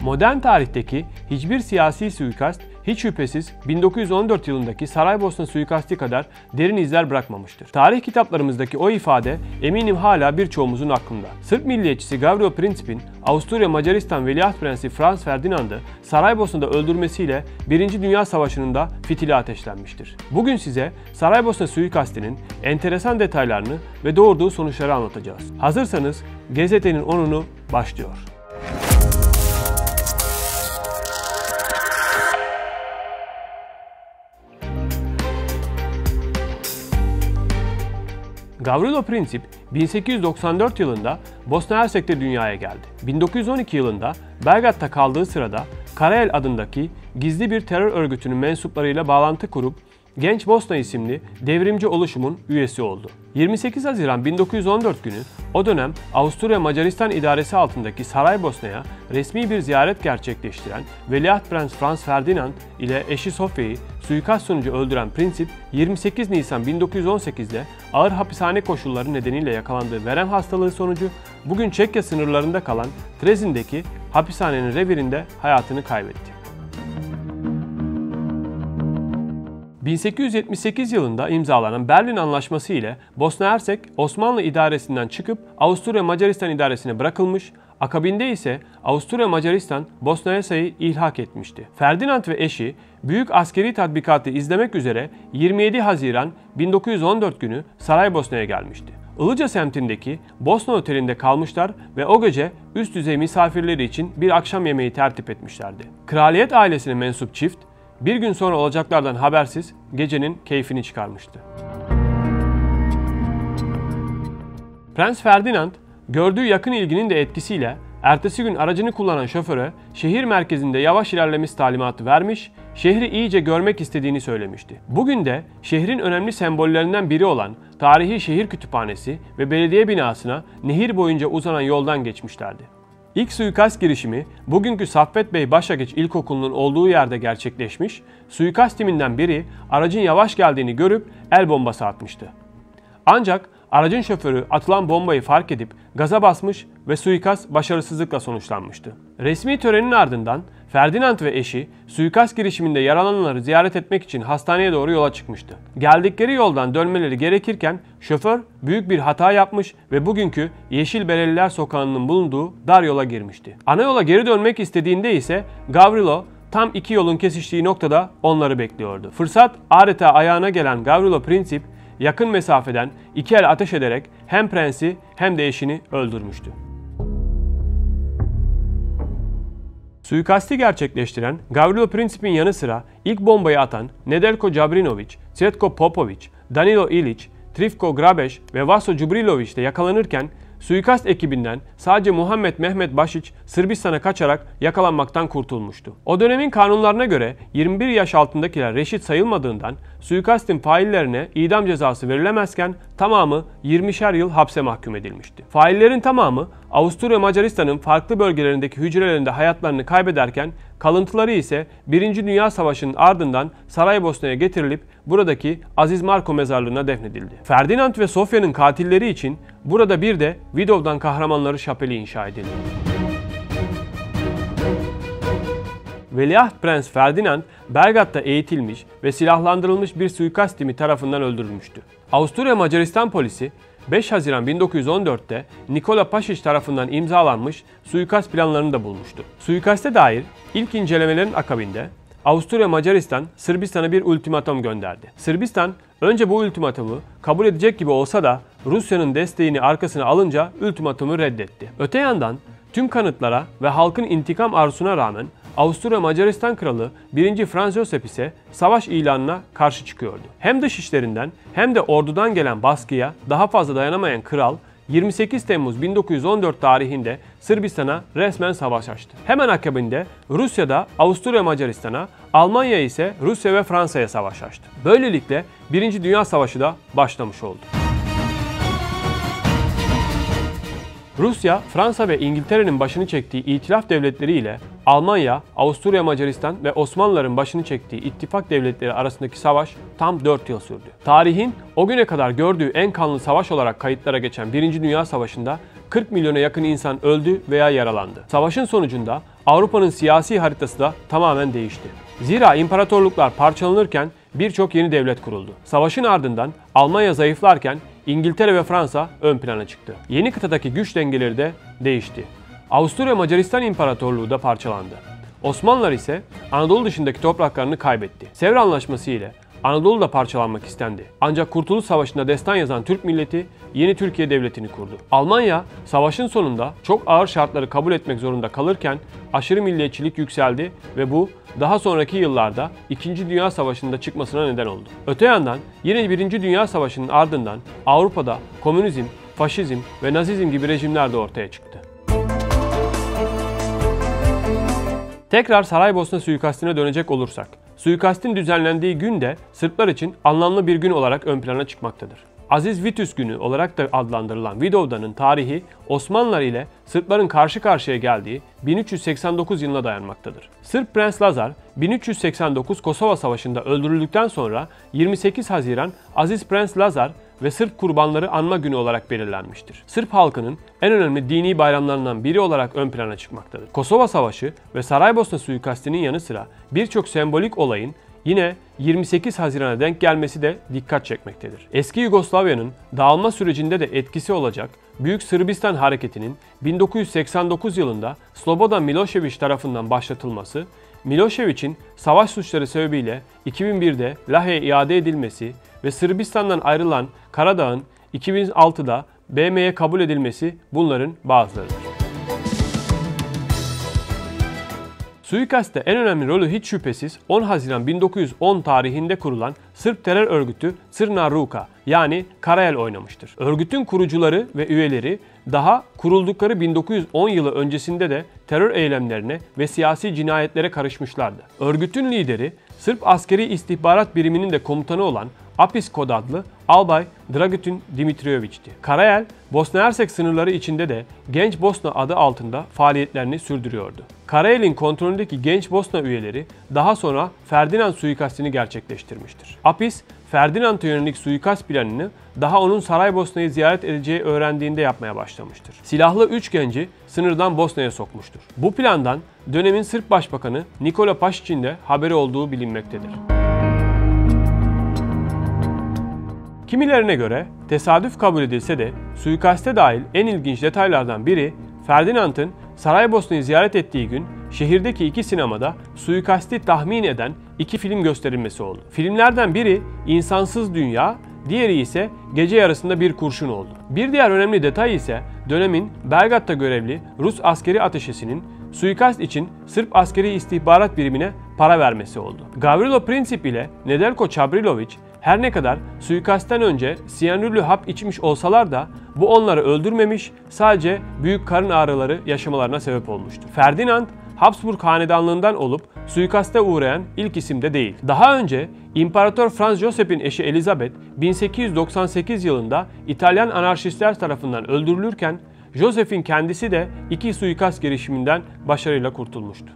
Modern tarihteki hiçbir siyasi suikast hiç şüphesiz 1914 yılındaki Saraybosna suikasti kadar derin izler bırakmamıştır. Tarih kitaplarımızdaki o ifade eminim hala birçoğumuzun aklında. Sırp milliyetçisi Gavrilo Princip'in Avusturya Macaristan Veliaht Prensi Franz Ferdinand'ı Saraybosna'da öldürmesiyle 1. Dünya Savaşı'nın da fitili ateşlenmiştir. Bugün size Saraybosna suikastinin enteresan detaylarını ve doğurduğu sonuçları anlatacağız. Hazırsanız Gazete'nin 10'unu başlıyor. Gavrilo Princip 1894 yılında Bosna Hersek'te dünyaya geldi. 1912 yılında Belgrad'da kaldığı sırada Karayel adındaki gizli bir terör örgütünün mensuplarıyla bağlantı kurup Genç Bosna isimli devrimci oluşumun üyesi oldu. 28 Haziran 1914 günü o dönem Avusturya Macaristan idaresi altındaki Saraybosna'ya resmi bir ziyaret gerçekleştiren Veliaht Prens Franz Ferdinand ile eşi Sofya'yı suikast sonucu öldüren Princip, 28 Nisan 1918'de ağır hapishane koşulları nedeniyle yakalandığı verem hastalığı sonucu bugün Çekya sınırlarında kalan Trezin'deki hapishanenin revirinde hayatını kaybetti. 1878 yılında imzalanan Berlin Anlaşması ile Bosna Hersek Osmanlı idaresinden çıkıp Avusturya Macaristan idaresine bırakılmış, akabinde ise Avusturya Macaristan Bosna Hersek'i ilhak etmişti. Ferdinand ve eşi büyük askeri tatbikatı izlemek üzere 27 Haziran 1914 günü Saraybosna'ya gelmişti. Ilıca semtindeki Bosna Oteli'nde kalmışlar ve o gece üst düzey misafirleri için bir akşam yemeği tertip etmişlerdi. Kraliyet ailesine mensup çift, bir gün sonra olacaklardan habersiz gecenin keyfini çıkarmıştı. Prens Ferdinand, gördüğü yakın ilginin de etkisiyle ertesi gün aracını kullanan şoföre şehir merkezinde yavaş ilerlemesi talimatı vermiş, şehri iyice görmek istediğini söylemişti. Bugün de şehrin önemli sembollerinden biri olan tarihi şehir kütüphanesi ve belediye binasına nehir boyunca uzanan yoldan geçmişlerdi. İlk suikast girişimi bugünkü Saffet Bey Başageç İlkokulu'nun olduğu yerde gerçekleşmiş, suikast timinden biri aracın yavaş geldiğini görüp el bombası atmıştı. Ancak aracın şoförü atılan bombayı fark edip gaza basmış ve suikast başarısızlıkla sonuçlanmıştı. Resmi törenin ardından Ferdinand ve eşi suikast girişiminde yaralananları ziyaret etmek için hastaneye doğru yola çıkmıştı. Geldikleri yoldan dönmeleri gerekirken şoför büyük bir hata yapmış ve bugünkü Yeşil Bereliler Sokağı'nın bulunduğu dar yola girmişti. Ana yola geri dönmek istediğinde ise Gavrilo tam iki yolun kesiştiği noktada onları bekliyordu. Fırsat adeta ayağına gelen Gavrilo Princip yakın mesafeden iki el ateş ederek hem prensi hem de eşini öldürmüştü. Suikasti gerçekleştiren Gavrilo Princip'in yanı sıra ilk bombayı atan Nedeljko Jabrinović, Cvetko Popović, Danilo Ilić, Trifko Grabeş ve Vaso Đubrilović de yakalanırken suikast ekibinden sadece Muhammed Mehmet Bašić Sırbistan'a kaçarak yakalanmaktan kurtulmuştu. O dönemin kanunlarına göre 21 yaş altındakiler reşit sayılmadığından suikastin faillerine idam cezası verilemezken tamamı 20'şer yıl hapse mahkum edilmişti. Faillerin tamamı Avusturya Macaristan'ın farklı bölgelerindeki hücrelerinde hayatlarını kaybederken kalıntıları ise 1. Dünya Savaşı'nın ardından Saraybosna'ya getirilip buradaki Aziz Marko mezarlığına defnedildi. Ferdinand ve Sofya'nın katilleri için burada bir de Vidovdan Kahramanları Şapeli inşa edildi. Veliaht Prens Ferdinand, Belgrad'da eğitilmiş ve silahlandırılmış bir suikast timi tarafından öldürülmüştü. Avusturya Macaristan polisi 5 Haziran 1914'te Nikola Pašić tarafından imzalanmış suikast planlarını da bulmuştu. Suikaste dair ilk incelemelerin akabinde Avusturya Macaristan Sırbistan'a bir ultimatom gönderdi. Sırbistan önce bu ultimatomu kabul edecek gibi olsa da Rusya'nın desteğini arkasına alınca ultimatomu reddetti. Öte yandan tüm kanıtlara ve halkın intikam arzusuna rağmen Avusturya Macaristan Kralı 1. Franz Joseph ise savaş ilanına karşı çıkıyordu. Hem dışişlerinden hem de ordudan gelen baskıya daha fazla dayanamayan kral 28 Temmuz 1914 tarihinde Sırbistan'a resmen savaş açtı. Hemen akabinde Rusya da Avusturya Macaristan'a, Almanya ise Rusya ve Fransa'ya savaş açtı. Böylelikle 1. Dünya Savaşı da başlamış oldu. Rusya, Fransa ve İngiltere'nin başını çektiği itilaf devletleri ile Almanya, Avusturya Macaristan ve Osmanlıların başını çektiği ittifak devletleri arasındaki savaş tam 4 yıl sürdü. Tarihin o güne kadar gördüğü en kanlı savaş olarak kayıtlara geçen 1. Dünya Savaşı'nda 40 milyona yakın insan öldü veya yaralandı. Savaşın sonucunda Avrupa'nın siyasi haritası da tamamen değişti. Zira imparatorluklar parçalanırken birçok yeni devlet kuruldu. Savaşın ardından Almanya zayıflarken İngiltere ve Fransa ön plana çıktı. Yeni kıtadaki güç dengeleri de değişti. Avusturya Macaristan İmparatorluğu da parçalandı. Osmanlılar ise Anadolu dışındaki topraklarını kaybetti. Sevr Anlaşması ile Anadolu da parçalanmak istendi. Ancak Kurtuluş Savaşı'nda destan yazan Türk milleti yeni Türkiye Devleti'ni kurdu. Almanya savaşın sonunda çok ağır şartları kabul etmek zorunda kalırken aşırı milliyetçilik yükseldi ve bu daha sonraki yıllarda 2. Dünya Savaşı'nda çıkmasına neden oldu. Öte yandan yine 1. Dünya Savaşı'nın ardından Avrupa'da komünizm, faşizm ve nazizm gibi rejimler de ortaya çıktı. Tekrar Saraybosna suikastine dönecek olursak, suikastin düzenlendiği gün de Sırplar için anlamlı bir gün olarak ön plana çıkmaktadır. Aziz Vitus günü olarak da adlandırılan Vidovdan'ın tarihi Osmanlılar ile Sırpların karşı karşıya geldiği 1389 yılına dayanmaktadır. Sırp Prens Lazar 1389 Kosova Savaşı'nda öldürüldükten sonra 28 Haziran Aziz Prens Lazar ve Sırp kurbanları anma günü olarak belirlenmiştir. Sırp halkının en önemli dini bayramlarından biri olarak ön plana çıkmaktadır. Kosova Savaşı ve Saraybosna suikastinin yanı sıra birçok sembolik olayın yine 28 Haziran'a denk gelmesi de dikkat çekmektedir. Eski Yugoslavya'nın dağılma sürecinde de etkisi olacak Büyük Sırbistan Hareketi'nin 1989 yılında Slobodan Milošević tarafından başlatılması, Milošević'in savaş suçları sebebiyle 2001'de Lahey'e iade edilmesi ve Sırbistan'dan ayrılan Karadağ'ın 2006'da BM'ye kabul edilmesi bunların bazılarıdır. Suikastte en önemli rolü hiç şüphesiz 10 Haziran 1910 tarihinde kurulan Sırp terör örgütü Crna Ruka yani Karayel oynamıştır. Örgütün kurucuları ve üyeleri daha kuruldukları 1910 yılı öncesinde de terör eylemlerine ve siyasi cinayetlere karışmışlardı. Örgütün lideri Sırp askeri istihbarat biriminin de komutanı olan Apis kod adlı Albay Dragutin Dimitrijević'ti. Karayel, Bosna Hersek sınırları içinde de Genç Bosna adı altında faaliyetlerini sürdürüyordu. Karayel'in kontrolündeki Genç Bosna üyeleri daha sonra Ferdinand suikastini gerçekleştirmiştir. Apis, Ferdinand'a yönelik suikast planını daha onun Saraybosna'yı ziyaret edeceği öğrendiğinde yapmaya başlamıştır. Silahlı 3 genci sınırdan Bosna'ya sokmuştur. Bu plandan dönemin Sırp Başbakanı Nikola Pašić'in de haberi olduğu bilinmektedir. Kimilerine göre tesadüf kabul edilse de suikaste dahil en ilginç detaylardan biri Ferdinand'ın Saraybosna'yı ziyaret ettiği gün şehirdeki 2 sinemada suikasti tahmin eden 2 film gösterilmesi oldu. Filmlerden biri İnsansız Dünya, diğeri ise Gece Yarısında Bir Kurşun oldu. Bir diğer önemli detay ise dönemin Belgrad'da görevli Rus askeri ateşesinin suikast için Sırp askeri istihbarat birimine para vermesi oldu. Gavrilo Princip ile Nedeljko Čabrilović her ne kadar suikastten önce siyanürlü hap içmiş olsalar da bu onları öldürmemiş, sadece büyük karın ağrıları yaşamalarına sebep olmuştu. Ferdinand, Habsburg hanedanlığından olup suikaste uğrayan ilk isim de değil. Daha önce İmparator Franz Josep'in eşi Elizabeth 1898 yılında İtalyan anarşistler tarafından öldürülürken Joseph'in kendisi de 2 suikast girişiminden başarıyla kurtulmuştu.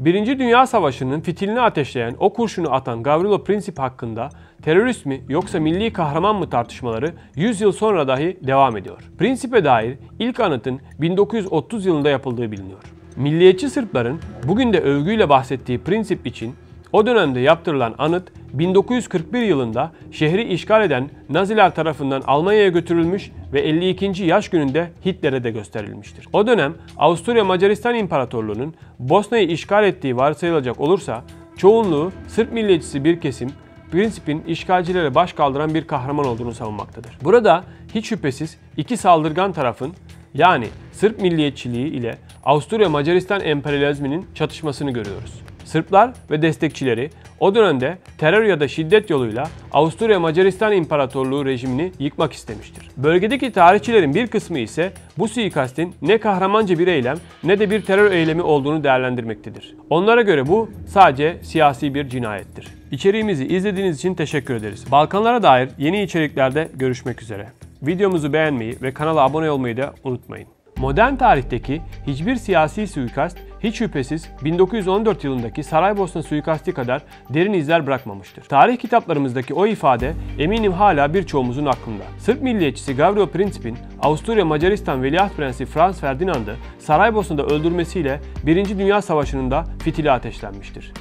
Birinci Dünya Savaşı'nın fitilini ateşleyen o kurşunu atan Gavrilo Princip hakkında terörist mi yoksa milli kahraman mı tartışmaları 100 yıl sonra dahi devam ediyor. Princip'e dair ilk anıtın 1930 yılında yapıldığı biliniyor. Milliyetçi Sırpların bugün de övgüyle bahsettiği Princip için o dönemde yaptırılan anıt 1941 yılında şehri işgal eden Naziler tarafından Almanya'ya götürülmüş ve 52. yaş gününde Hitler'e de gösterilmiştir. O dönem Avusturya Macaristan İmparatorluğu'nun Bosna'yı işgal ettiği varsayılacak olursa çoğunluğu Sırp milliyetçisi bir kesim Princip'in işgalcilere baş kaldıran bir kahraman olduğunu savunmaktadır. Burada hiç şüphesiz iki saldırgan tarafın yani Sırp milliyetçiliği ile Avusturya Macaristan emperyalizminin çatışmasını görüyoruz. Sırplar ve destekçileri o dönemde terör ya da şiddet yoluyla Avusturya Macaristan İmparatorluğu rejimini yıkmak istemiştir. Bölgedeki tarihçilerin bir kısmı ise bu suikastin ne kahramanca bir eylem ne de bir terör eylemi olduğunu değerlendirmektedir. Onlara göre bu sadece siyasi bir cinayettir. İçeriğimizi izlediğiniz için teşekkür ederiz. Balkanlara dair yeni içeriklerde görüşmek üzere. Videomuzu beğenmeyi ve kanala abone olmayı da unutmayın. Modern tarihteki hiçbir siyasi suikast hiç şüphesiz 1914 yılındaki Saraybosna suikasti kadar derin izler bırakmamıştır. Tarih kitaplarımızdaki o ifade eminim hala birçoğumuzun aklında. Sırp milliyetçisi Gavrilo Princip'in Avusturya Macaristan Veliaht Prensi Franz Ferdinand'ı Saraybosna'da öldürmesiyle 1. Dünya Savaşı'nın da fitili ateşlenmiştir.